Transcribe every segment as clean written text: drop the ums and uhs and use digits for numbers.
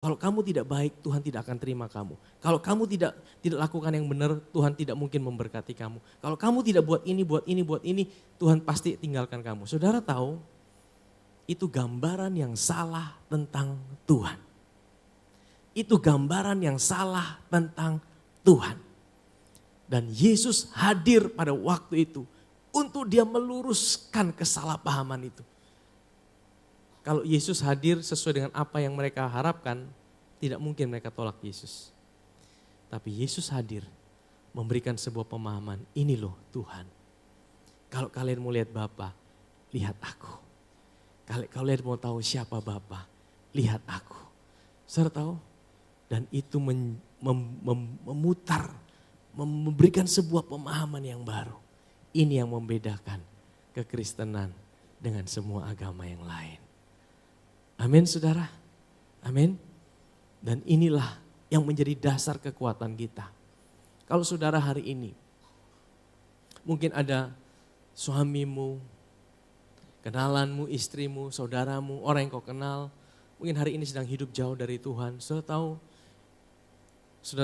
Kalau kamu tidak baik, Tuhan tidak akan terima kamu. Kalau kamu tidak lakukan yang benar, Tuhan tidak mungkin memberkati kamu. Kalau kamu tidak buat ini, Tuhan pasti tinggalkan kamu. Saudara tahu, itu gambaran yang salah tentang Tuhan. Itu gambaran yang salah tentang Tuhan. Dan Yesus hadir pada waktu itu untuk dia meluruskan kesalahpahaman itu. Kalau Yesus hadir sesuai dengan apa yang mereka harapkan, tidak mungkin mereka tolak Yesus. Tapi Yesus hadir memberikan sebuah pemahaman, ini loh Tuhan. Kalau kalian mau lihat Bapa, lihat aku. Kalau kalian mau tahu siapa Bapa, lihat aku. Saudara tahu? Dan itu memutar, memberikan sebuah pemahaman yang baru. Ini yang membedakan kekristenan dengan semua agama yang lain. Amin saudara, amin. Dan inilah yang menjadi dasar kekuatan kita. Kalau saudara hari ini, mungkin ada suamimu, kenalanmu, istrimu, saudaramu, orang yang kau kenal, mungkin hari ini sedang hidup jauh dari Tuhan. Saudara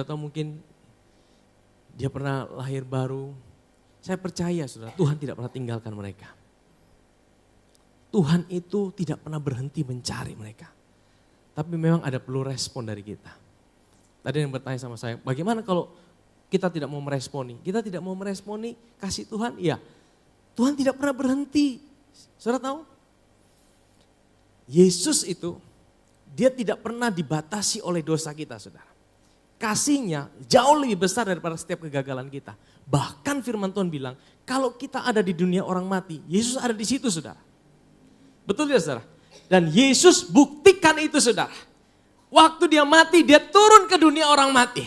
tahu mungkin dia pernah lahir baru. Saya percaya saudara, Tuhan tidak pernah tinggalkan mereka. Tuhan itu tidak pernah berhenti mencari mereka. Tapi memang ada perlu respon dari kita. Tadi yang bertanya sama saya, bagaimana kalau kita tidak mau meresponi? Kita tidak mau meresponi kasih Tuhan? Iya, Tuhan tidak pernah berhenti. Saudara tahu? Yesus itu, dia tidak pernah dibatasi oleh dosa kita saudara. Kasihnya jauh lebih besar daripada setiap kegagalan kita. Bahkan firman Tuhan bilang, kalau kita ada di dunia orang mati, Yesus ada di situ saudara. Betul tidak saudara? Dan Yesus buktikan itu saudara. Waktu dia mati, dia turun ke dunia orang mati.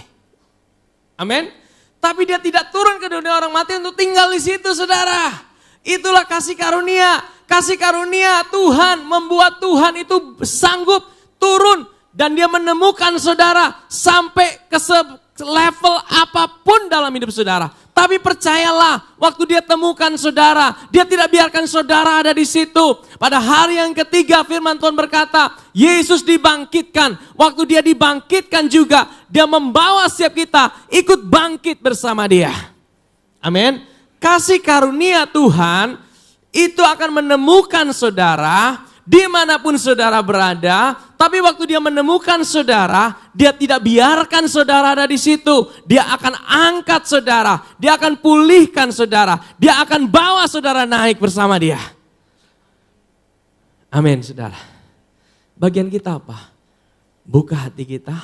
Amin. Tapi dia tidak turun ke dunia orang mati untuk tinggal di situ saudara. Itulah kasih karunia. Kasih karunia Tuhan membuat Tuhan itu sanggup turun. Dan dia menemukan saudara sampai ke level apapun dalam hidup saudara. Tapi percayalah, waktu dia temukan saudara, dia tidak biarkan saudara ada di situ. Pada hari yang ketiga firman Tuhan berkata, Yesus dibangkitkan. Waktu dia dibangkitkan juga, dia membawa setiap kita ikut bangkit bersama dia. Amin. Kasih karunia Tuhan itu akan menemukan saudara dimanapun saudara berada. Tapi waktu dia menemukan saudara, dia tidak biarkan saudara ada di situ. Dia akan angkat saudara, dia akan pulihkan saudara, dia akan bawa saudara naik bersama dia. Amin saudara. Bagian kita apa? Buka hati kita,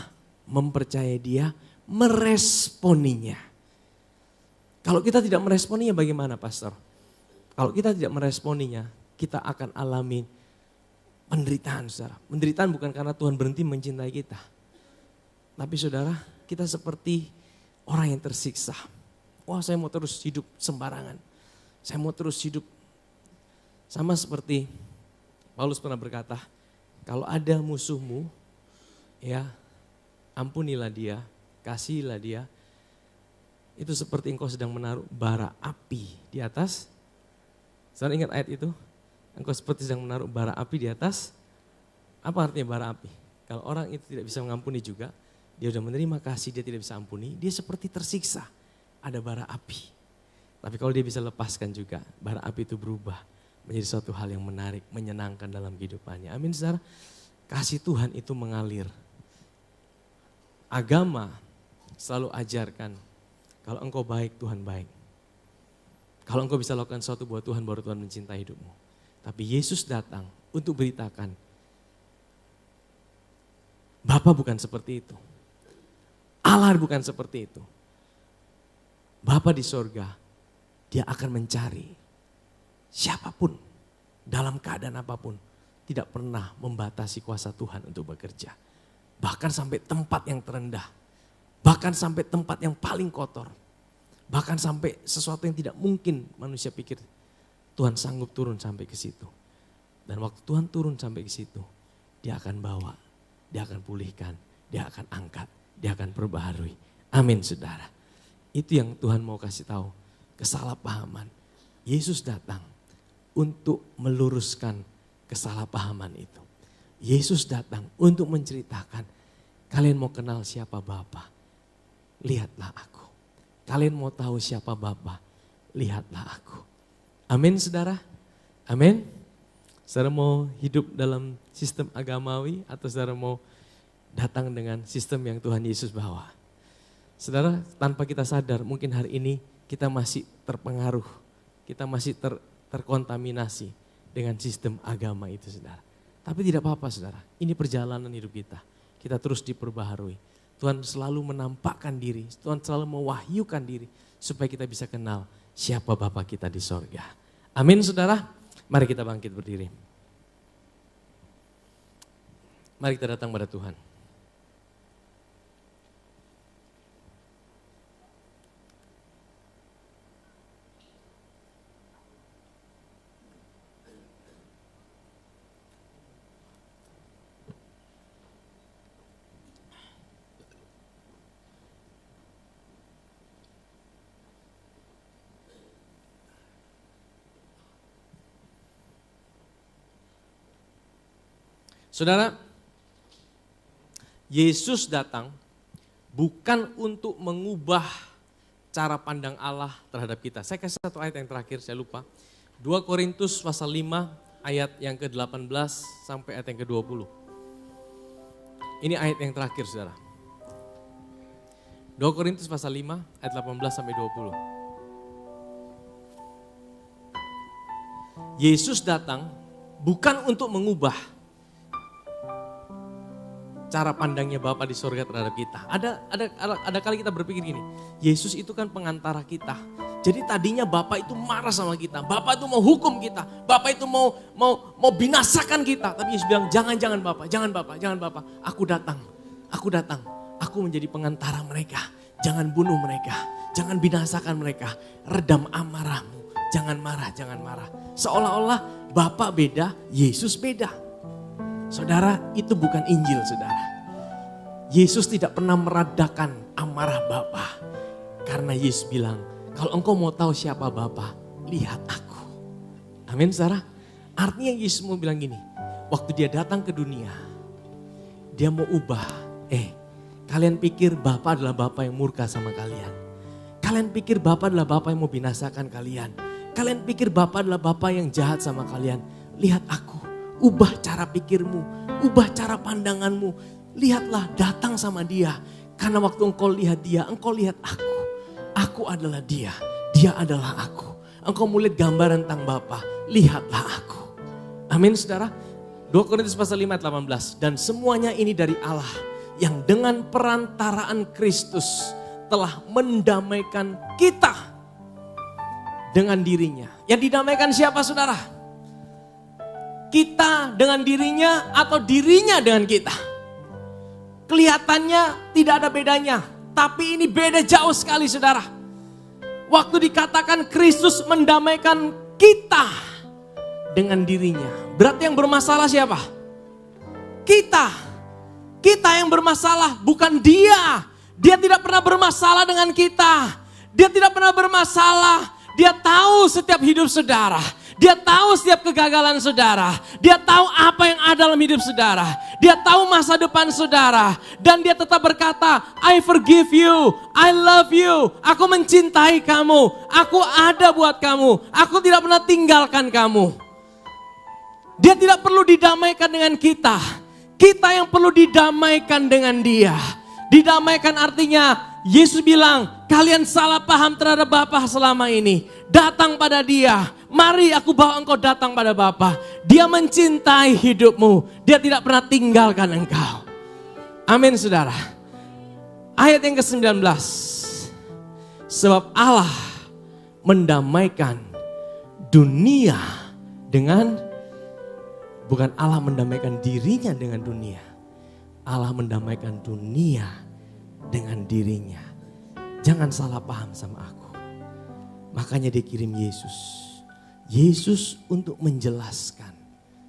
mempercayai dia, meresponinya. Kalau kita tidak meresponinya bagaimana pastor? Kalau kita tidak meresponinya, kita akan alami penderitaan saudara. Penderitaan bukan karena Tuhan berhenti mencintai kita. Tapi saudara, kita seperti orang yang tersiksa. Wah, saya mau terus hidup sembarangan. Saya mau terus hidup. Sama seperti Paulus pernah berkata, kalau ada musuhmu, ya ampunilah dia, kasihilah dia. Itu seperti engkau sedang menaruh bara api di atas. Saudara ingat ayat itu? Engkau seperti sedang menaruh bara api di atas. Apa artinya bara api? Kalau orang itu tidak bisa mengampuni juga, dia sudah menerima kasih, dia tidak bisa ampuni, dia seperti tersiksa. Ada bara api. Tapi kalau dia bisa lepaskan juga, bara api itu berubah menjadi suatu hal yang menarik, menyenangkan dalam kehidupannya. Amin saudara. Kasih Tuhan itu mengalir. Agama selalu ajarkan, kalau engkau baik, Tuhan baik. Kalau engkau bisa lakukan sesuatu buat Tuhan, baru Tuhan mencintai hidupmu. Tapi Yesus datang untuk beritakan, Bapa bukan seperti itu. Allah bukan seperti itu. Bapa di sorga, dia akan mencari siapapun, dalam keadaan apapun, tidak pernah membatasi kuasa Tuhan untuk bekerja. Bahkan sampai tempat yang terendah, bahkan sampai tempat yang paling kotor, bahkan sampai sesuatu yang tidak mungkin manusia pikir, Tuhan sanggup turun sampai ke situ. Dan waktu Tuhan turun sampai ke situ, dia akan bawa, dia akan pulihkan, dia akan angkat, dia akan perbaharui. Amin saudara. Itu yang Tuhan mau kasih tahu. Kesalahpahaman. Yesus datang untuk meluruskan kesalahpahaman itu. Yesus datang untuk menceritakan Kalian mau kenal siapa Bapa? Lihatlah aku. Kalian mau tahu siapa Bapa? Lihatlah aku. Amin saudara? Amin? Saudara mau hidup dalam sistem agamawi atau saudara mau datang dengan sistem yang Tuhan Yesus bawa? Saudara, tanpa kita sadar mungkin hari ini kita masih terpengaruh, kita masih terkontaminasi dengan sistem agama itu saudara. Tapi tidak apa-apa saudara, ini perjalanan hidup kita. Kita terus diperbaharui. Tuhan selalu menampakkan diri, Tuhan selalu mewahyukan diri supaya kita bisa kenal siapa Bapa kita di sorga. Amin saudara, mari kita bangkit berdiri. Mari kita datang pada Tuhan. Saudara, Yesus datang bukan untuk mengubah cara pandang Allah terhadap kita. Saya kasih satu ayat yang terakhir, saya lupa. 2 Korintus pasal 5 ayat yang ke-18 sampai ayat yang ke-20. Ini ayat yang terakhir saudara. 2 Korintus pasal 5 ayat 18 sampai 20. Yesus datang bukan untuk mengubah cara pandangnya Bapa di surga terhadap kita. Ada kali kita berpikir gini, Yesus itu kan pengantara kita. Jadi tadinya Bapa itu marah sama kita, Bapa itu mau hukum kita, Bapa itu mau binasakan kita. Tapi Yesus bilang, jangan Bapa, jangan Bapa, aku datang, aku menjadi pengantara mereka. Jangan bunuh mereka, jangan binasakan mereka, redam amarahmu, jangan marah. Seolah-olah Bapa beda, Yesus beda. Saudara, itu bukan Injil saudara. Yesus tidak pernah meradakan amarah Bapa. Karena Yesus bilang, kalau engkau mau tahu siapa Bapa, lihat aku. Amin saudara. Artinya Yesus mau bilang gini, waktu dia datang ke dunia, dia mau ubah. Kalian pikir Bapa adalah Bapa yang murka sama kalian. Kalian pikir Bapa adalah Bapa yang mau binasakan kalian. Kalian pikir Bapa adalah Bapa yang jahat sama kalian. Lihat aku. Ubah cara pikirmu, ubah cara pandanganmu. Lihatlah, datang sama dia. Karena waktu engkau lihat dia, engkau lihat aku. Aku adalah dia, dia adalah aku. Engkau mau lihat gambaran tentang Bapa, lihatlah aku. Amin saudara. 2 Korintus pasal 5 ayat 18. Dan semuanya ini dari Allah yang dengan perantaraan Kristus telah mendamaikan kita dengan dirinya. Yang didamaikan siapa saudara? Kita dengan dirinya atau dirinya dengan kita. Kelihatannya tidak ada bedanya. Tapi ini beda jauh sekali saudara. Waktu dikatakan Kristus mendamaikan kita dengan dirinya. Berarti yang bermasalah siapa? Kita. Kita yang bermasalah bukan dia. Dia tidak pernah bermasalah dengan kita. Dia tidak pernah bermasalah. Dia tahu setiap hidup saudara. Dia tahu setiap kegagalan saudara. Dia tahu apa yang ada dalam hidup saudara. Dia tahu masa depan saudara. Dan dia tetap berkata, I forgive you, I love you. Aku mencintai kamu, aku ada buat kamu. Aku tidak pernah tinggalkan kamu. Dia tidak perlu didamaikan dengan kita. Kita yang perlu didamaikan dengan dia. Didamaikan artinya, Yesus bilang, kalian salah paham terhadap Bapa selama ini. Datang pada dia. Mari aku bawa engkau datang pada Bapa. Dia mencintai hidupmu. Dia tidak pernah tinggalkan engkau. Amin saudara. Ayat yang ke-19. Sebab Allah mendamaikan dunia dengan, bukan Allah mendamaikan dirinya dengan dunia. Allah mendamaikan dunia dengan dirinya. Jangan salah paham sama aku. Makanya dia kirim Yesus. Yesus untuk menjelaskan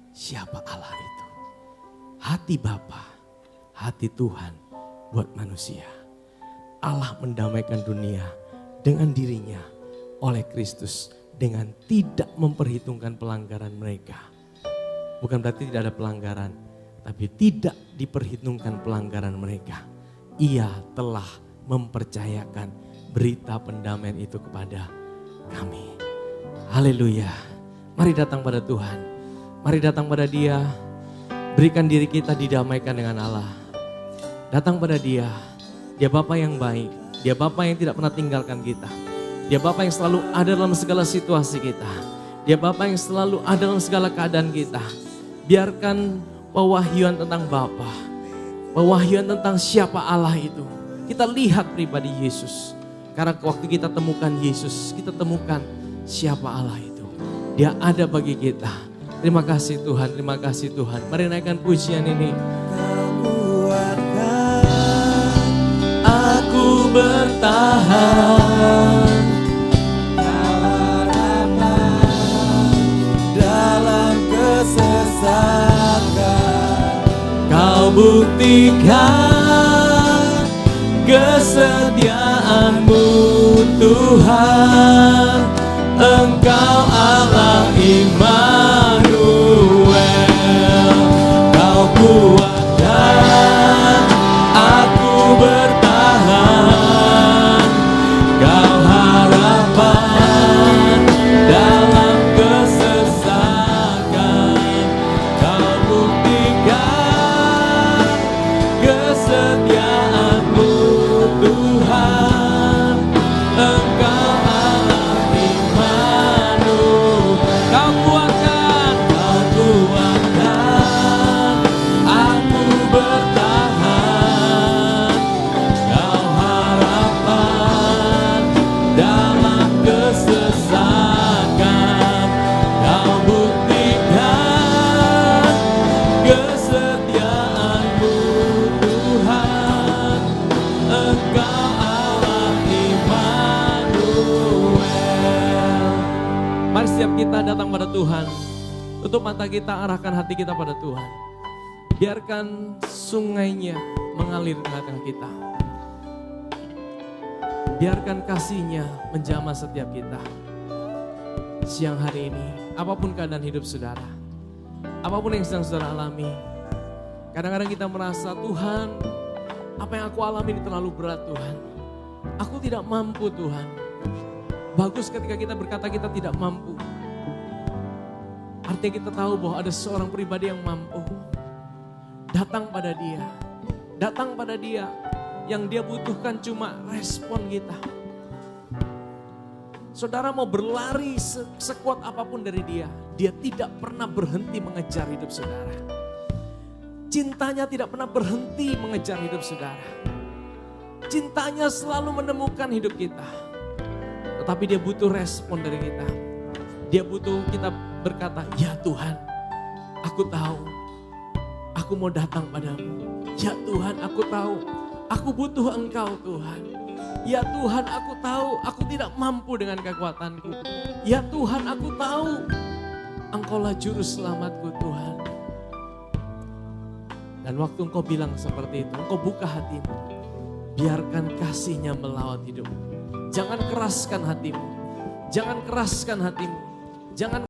siapa Allah itu. Hati Bapa, hati Tuhan buat manusia. Allah mendamaikan dunia dengan dirinya oleh Kristus dengan tidak memperhitungkan pelanggaran mereka. Bukan berarti tidak ada pelanggaran, tapi tidak diperhitungkan pelanggaran mereka. Ia telah mempercayakan berita pendamaian itu kepada kami. Haleluya. Mari datang pada Tuhan. Mari datang pada Dia. Berikan diri kita didamaikan dengan Allah. Datang pada Dia. Dia Bapa yang baik. Dia Bapa yang tidak pernah tinggalkan kita. Dia Bapa yang selalu ada dalam segala situasi kita. Dia Bapa yang selalu ada dalam segala keadaan kita. Biarkan pewahyuan tentang Bapa, pewahyuan tentang siapa Allah itu, kita lihat pribadi Yesus. Karena waktu kita temukan Yesus, kita temukan siapa Allah itu. Dia ada bagi kita. Terima kasih Tuhan, terima kasih Tuhan. Mari naikkan pujian ini. Aku bertahan dalam kesesatan. Kau buktikan kesetiaan-Mu Tuhan. Engkau Allah Immanuel. Kau kuatkan aku bertahan. Kau harapan dalam kesesakan. Kau buktikan kesetiaan-Mu Tuhan. Engkau Allah Immanuel. Kau kuatkan aku bertahan. Kau harapan dalam kesesakan. Kau buktikan kesetiaan-Mu Tuhan. Engkau Allah Immanuel. Mari setiap kita datang pada Tuhan. Tutup mata kita, arahkan hati kita pada Tuhan. Biarkan sungainya mengalir di tengah kita. Biarkan kasih-Nya menjamah setiap kita. Siang hari ini, apapun keadaan hidup saudara, apapun yang sedang saudara alami, kadang-kadang kita merasa, Tuhan, apa yang aku alami ini terlalu berat Tuhan. Aku tidak mampu Tuhan. Bagus ketika kita berkata kita tidak mampu. Artinya kita tahu bahwa ada seorang pribadi yang mampu. Datang pada Dia. Datang pada Dia. Yang Dia butuhkan cuma respon kita. Saudara mau berlari sekuat apapun dari Dia. Dia tidak pernah berhenti mengejar hidup saudara. Cintanya tidak pernah berhenti mengejar hidup saudara. Cintanya selalu menemukan hidup kita. Tetapi Dia butuh respon dari kita. Dia butuh kita berkata, ya Tuhan, aku tahu, aku mau datang padamu. Ya Tuhan, aku tahu, aku butuh Engkau Tuhan. Ya Tuhan, aku tahu, aku tidak mampu dengan kekuatanku. Ya Tuhan, aku tahu, Engkaulah juru selamatku Tuhan. Dan waktu Engkau bilang seperti itu, Engkau buka hatimu. Biarkan kasih-Nya melawat hidupmu. Jangan keraskan hatimu. Jangan keraskan hatimu. Jangan